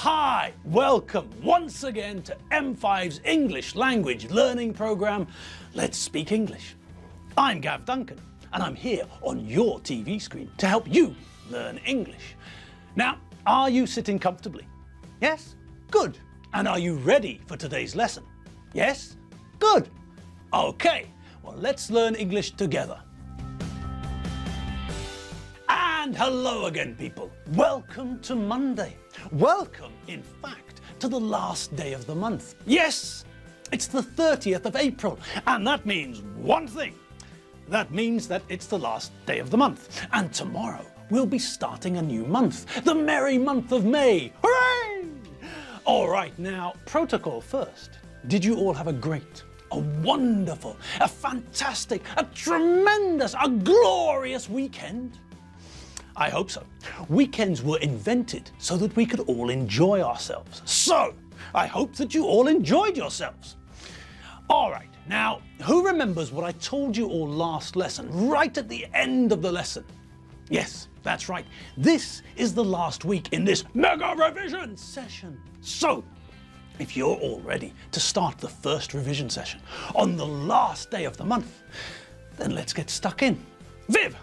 Hi, welcome once again to M5's English language learning program, Let's Speak English. I'm Gav Duncan and I'm here on your TV screen to help you learn English. Now, are you sitting comfortably? Yes? Good. And are you ready for today's lesson? Yes? Good. Okay, well let's learn English together. And hello again, people. Welcome to Monday. Welcome, in fact, to the last day of the month. Yes, it's the 30th of April, and that means one thing. That means that it's the last day of the month, and tomorrow we'll be starting a new month, the merry month of May. Hooray! All right, now, protocol first. Did you all have a great, a wonderful, a fantastic, a tremendous, a glorious weekend? I hope so. Weekends were invented so that we could all enjoy ourselves. So, I hope that you all enjoyed yourselves. All right, now, who remembers what I told you all last lesson, right at the end of the lesson? Yes, that's right. This is the last week in this mega revision session. So, if you're all ready to start the first revision session on the last day of the month, then let's get stuck in. Viv!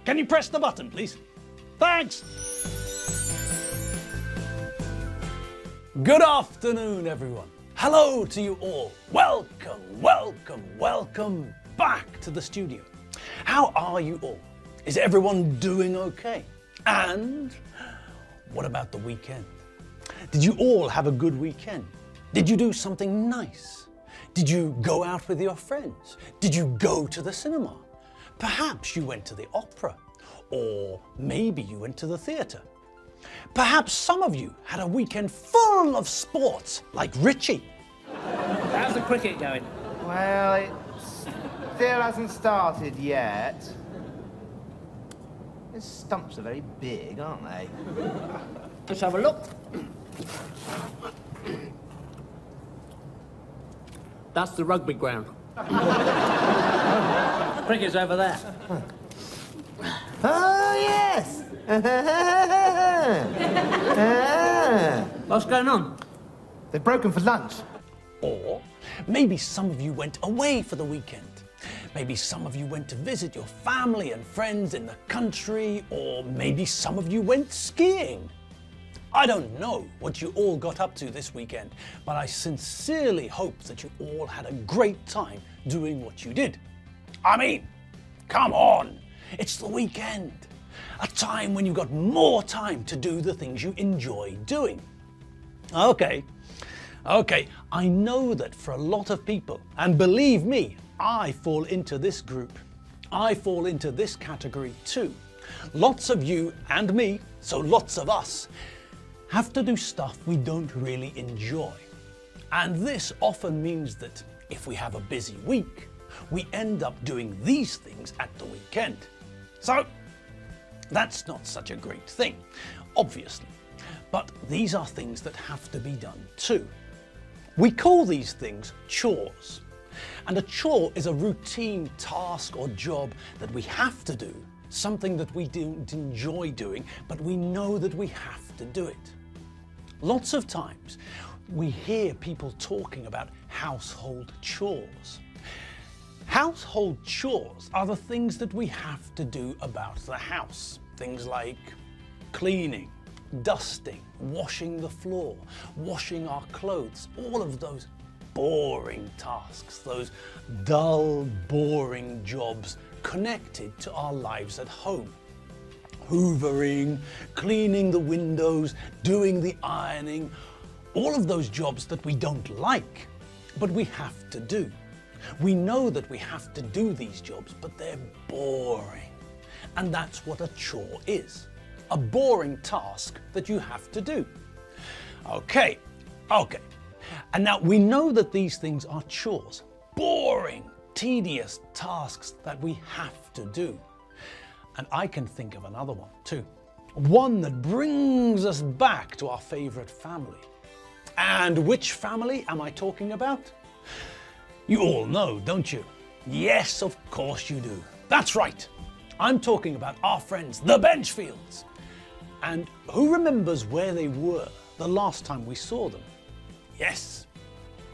Can you press the button, please? Thanks! Good afternoon, everyone. Hello to you all. Welcome, welcome, welcome back to the studio. How are you all? Is everyone doing okay? And what about the weekend? Did you all have a good weekend? Did you do something nice? Did you go out with your friends? Did you go to the cinema? Perhaps you went to the opera, or maybe you went to the theatre. Perhaps some of you had a weekend full of sports, like Richie. How's the cricket going? Well, it still hasn't started yet. These stumps are very big, aren't they? Let's have a look. That's the rugby ground. Cricket's over there. Oh, yes! What's going on? They've broken for lunch. Or maybe some of you went away for the weekend. Maybe some of you went to visit your family and friends in the country, or maybe some of you went skiing. I don't know what you all got up to this weekend, but I sincerely hope that you all had a great time doing what you did. I mean, come on, it's the weekend, a time when you've got more time to do the things you enjoy doing. Okay, I know that for a lot of people, and believe me, I fall into this group. I fall into this category too. Lots of you and me, so lots of us, have to do stuff we don't really enjoy. And this often means that if we have a busy week, we end up doing these things at the weekend. So, that's not such a great thing, obviously. But these are things that have to be done too. We call these things chores. And a chore is a routine task or job that we have to do, something that we don't enjoy doing, but we know that we have to do it. Lots of times we hear people talking about household chores. Household chores are the things that we have to do about the house. Things like cleaning, dusting, washing the floor, washing our clothes, all of those boring tasks, those dull, boring jobs connected to our lives at home. Hoovering, cleaning the windows, doing the ironing, all of those jobs that we don't like, but we have to do. We know that we have to do these jobs, but they're boring. And that's what a chore is. A boring task that you have to do. Okay. And now we know that these things are chores. Boring, tedious tasks that we have to do. And I can think of another one too. One that brings us back to our favorite family. And which family am I talking about? You all know, don't you? Yes, of course you do. That's right. I'm talking about our friends, the Benchfields. And who remembers where they were the last time we saw them? Yes,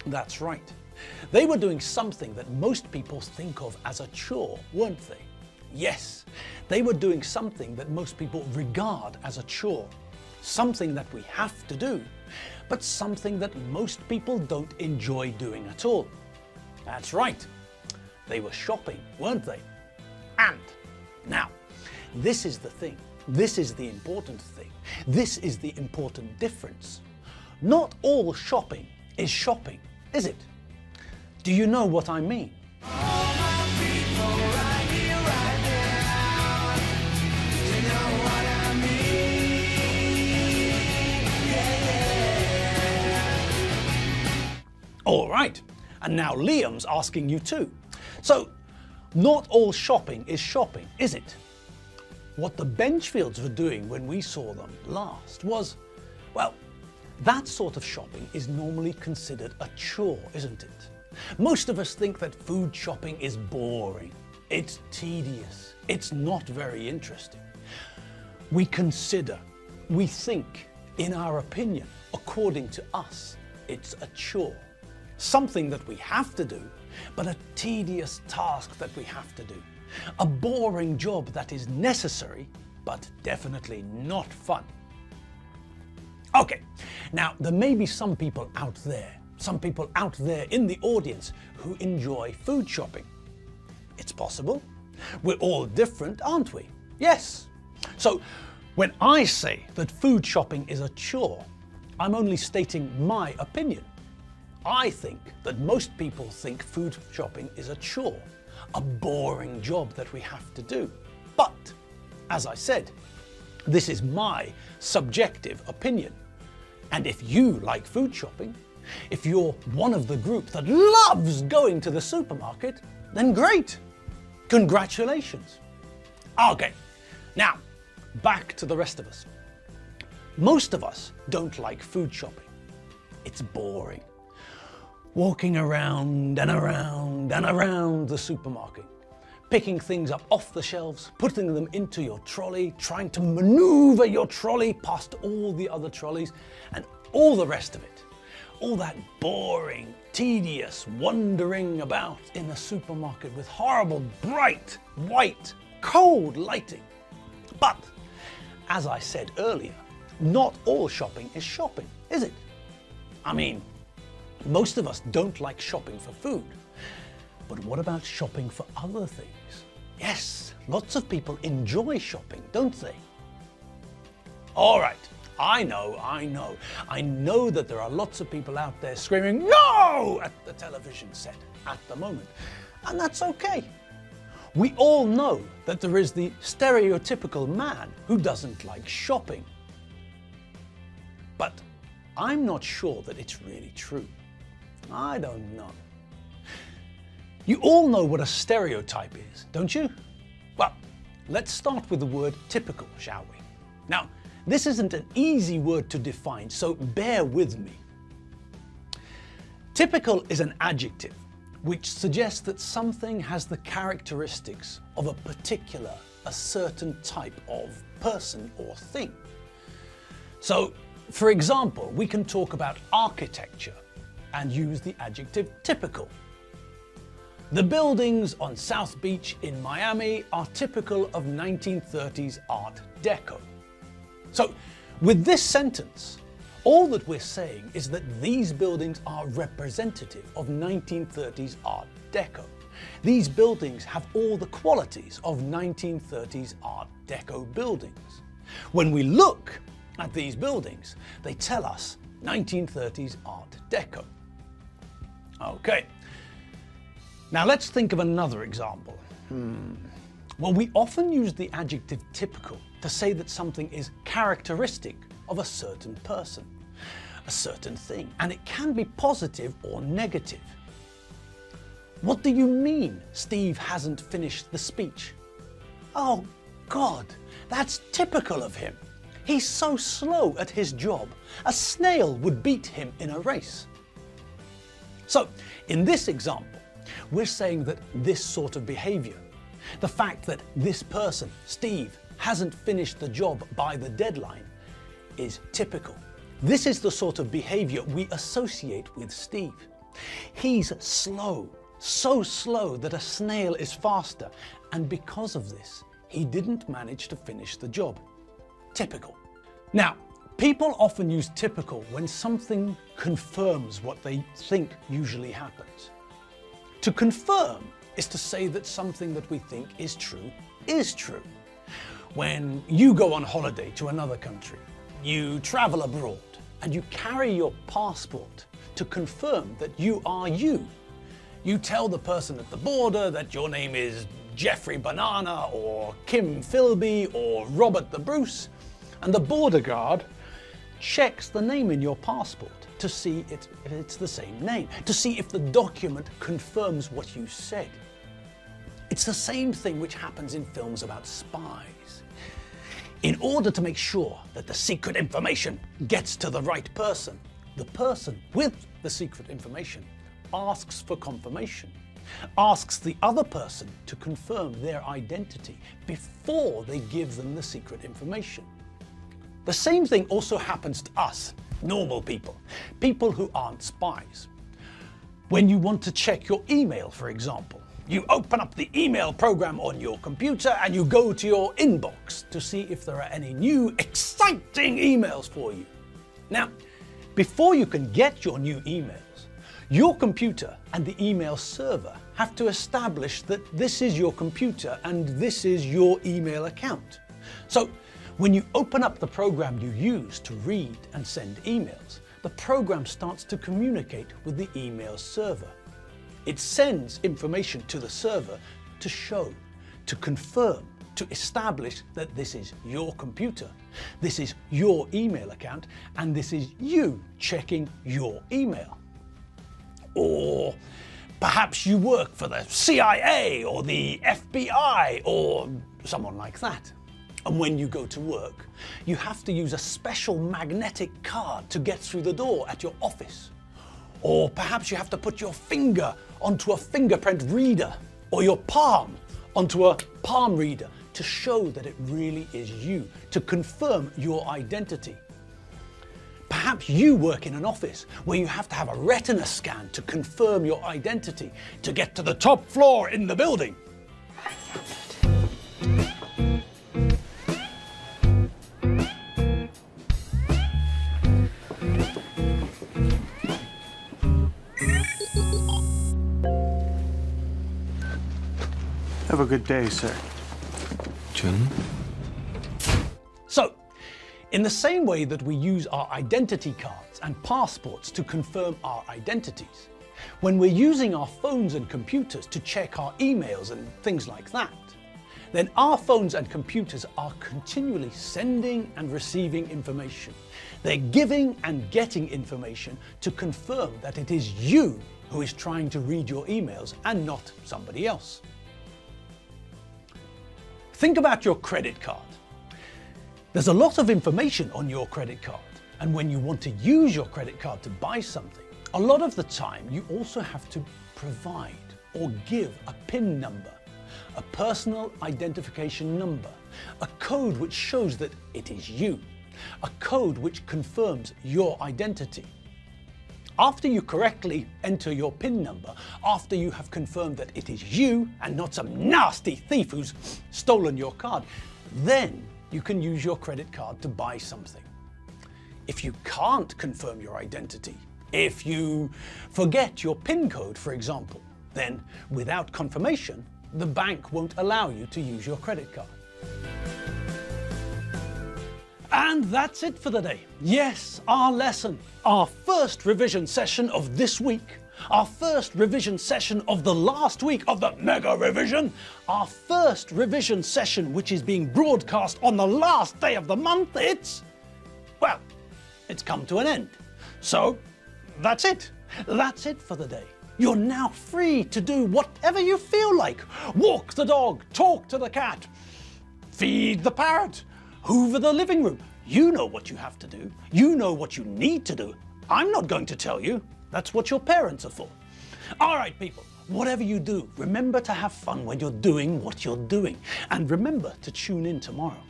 that's right. They were doing something that most people think of as a chore, weren't they? Yes, they were doing something that most people regard as a chore. Something that we have to do, but something that most people don't enjoy doing at all. That's right. They were shopping, weren't they? And now, this is the thing. This is the important thing. This is the important difference. Not all shopping is shopping, is it? Do you know what I mean? All right, and now Liam's asking you too. So, not all shopping is shopping, is it? What the Benchfields were doing when we saw them last was, well, that sort of shopping is normally considered a chore, isn't it? Most of us think that food shopping is boring, it's tedious, it's not very interesting. We consider, we think, in our opinion, according to us, it's a chore. Something that we have to do, but a tedious task that we have to do. A boring job that is necessary, but definitely not fun. Okay, now there may be some people out there in the audience who enjoy food shopping. It's possible. We're all different, aren't we? Yes. So when I say that food shopping is a chore, I'm only stating my opinion. I think that most people think food shopping is a chore, a boring job that we have to do. But, as I said, this is my subjective opinion. And if you like food shopping, if you're one of the group that loves going to the supermarket, then great. Congratulations. Okay, now back to the rest of us. Most of us don't like food shopping. It's boring. Walking around and around and around the supermarket, picking things up off the shelves, putting them into your trolley, trying to maneuver your trolley past all the other trolleys and all the rest of it. All that boring, tedious wandering about in a supermarket with horrible, bright, white, cold lighting. But, as I said earlier, not all shopping is shopping, is it? I mean, most of us don't like shopping for food. But what about shopping for other things? Yes, lots of people enjoy shopping, don't they? All right, I know. I know that there are lots of people out there screaming "No!" at the television set at the moment. And that's okay. We all know that there is the stereotypical man who doesn't like shopping. But I'm not sure that it's really true. I don't know. You all know what a stereotype is, don't you? Well, let's start with the word typical, shall we? Now, this isn't an easy word to define, so bear with me. Typical is an adjective which suggests that something has the characteristics of a certain type of person or thing. So, for example, we can talk about architecture and use the adjective typical. The buildings on South Beach in Miami are typical of 1930s Art Deco. So, with this sentence, all that we're saying is that these buildings are representative of 1930s Art Deco. These buildings have all the qualities of 1930s Art Deco buildings. When we look at these buildings, they tell us 1930s Art Deco. Okay, now let's think of another example. Well, we often use the adjective typical to say that something is characteristic of a certain person, a certain thing, and it can be positive or negative. What do you mean Steve hasn't finished the speech? Oh God, that's typical of him. He's so slow at his job. A snail would beat him in a race. So, in this example, we're saying that this sort of behavior, the fact that this person, Steve, hasn't finished the job by the deadline, is typical. This is the sort of behaviour we associate with Steve. He's slow, so slow that a snail is faster, and because of this, he didn't manage to finish the job. Typical. Now, people often use typical when something confirms what they think usually happens. To confirm is to say that something that we think is true is true. When you go on holiday to another country, you travel abroad, and you carry your passport to confirm that you are you. You tell the person at the border that your name is Jeffrey Banana or Kim Philby or Robert the Bruce, and the border guard checks the name in your passport to see if it's the same name, to see if the document confirms what you said. It's the same thing which happens in films about spies. In order to make sure that the secret information gets to the right person, the person with the secret information asks for confirmation, asks the other person to confirm their identity before they give them the secret information. The same thing also happens to us, normal people, people who aren't spies. When you want to check your email, for example, you open up the email program on your computer and you go to your inbox to see if there are any new exciting emails for you. Now, before you can get your new emails, your computer and the email server have to establish that this is your computer and this is your email account. So, when you open up the program you use to read and send emails, the program starts to communicate with the email server. It sends information to the server to show, to confirm, to establish that this is your computer, this is your email account, and this is you checking your email. Or perhaps you work for the CIA or the FBI or someone like that. And when you go to work, you have to use a special magnetic card to get through the door at your office. Or perhaps you have to put your finger onto a fingerprint reader or your palm onto a palm reader to show that it really is you, to confirm your identity. Perhaps you work in an office where you have to have a retina scan to confirm your identity to get to the top floor in the building. Have a good day, sir. Jen? So, in the same way that we use our identity cards and passports to confirm our identities, when we're using our phones and computers to check our emails and things like that, then our phones and computers are continually sending and receiving information. They're giving and getting information to confirm that it is you who is trying to read your emails and not somebody else. Think about your credit card. There's a lot of information on your credit card, and when you want to use your credit card to buy something, a lot of the time you also have to provide or give a PIN number, a personal identification number, a code which shows that it is you, a code which confirms your identity. After you correctly enter your PIN number, after you have confirmed that it is you and not some nasty thief who's stolen your card, then you can use your credit card to buy something. If you can't confirm your identity, if you forget your PIN code, for example, then without confirmation, the bank won't allow you to use your credit card. And that's it for the day. Yes, our lesson, our first revision session of this week, our first revision session of the last week of the mega revision, our first revision session which is being broadcast on the last day of the month, it's come to an end. So, that's it. That's it for the day. You're now free to do whatever you feel like. Walk the dog, talk to the cat, feed the parrot, hoover the living room. You know what you have to do. You know what you need to do. I'm not going to tell you. That's what your parents are for. All right, people, whatever you do, remember to have fun when you're doing what you're doing. And remember to tune in tomorrow.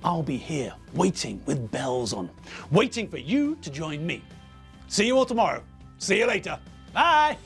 I'll be here, waiting with bells on, waiting for you to join me. See you all tomorrow. See you later. Bye!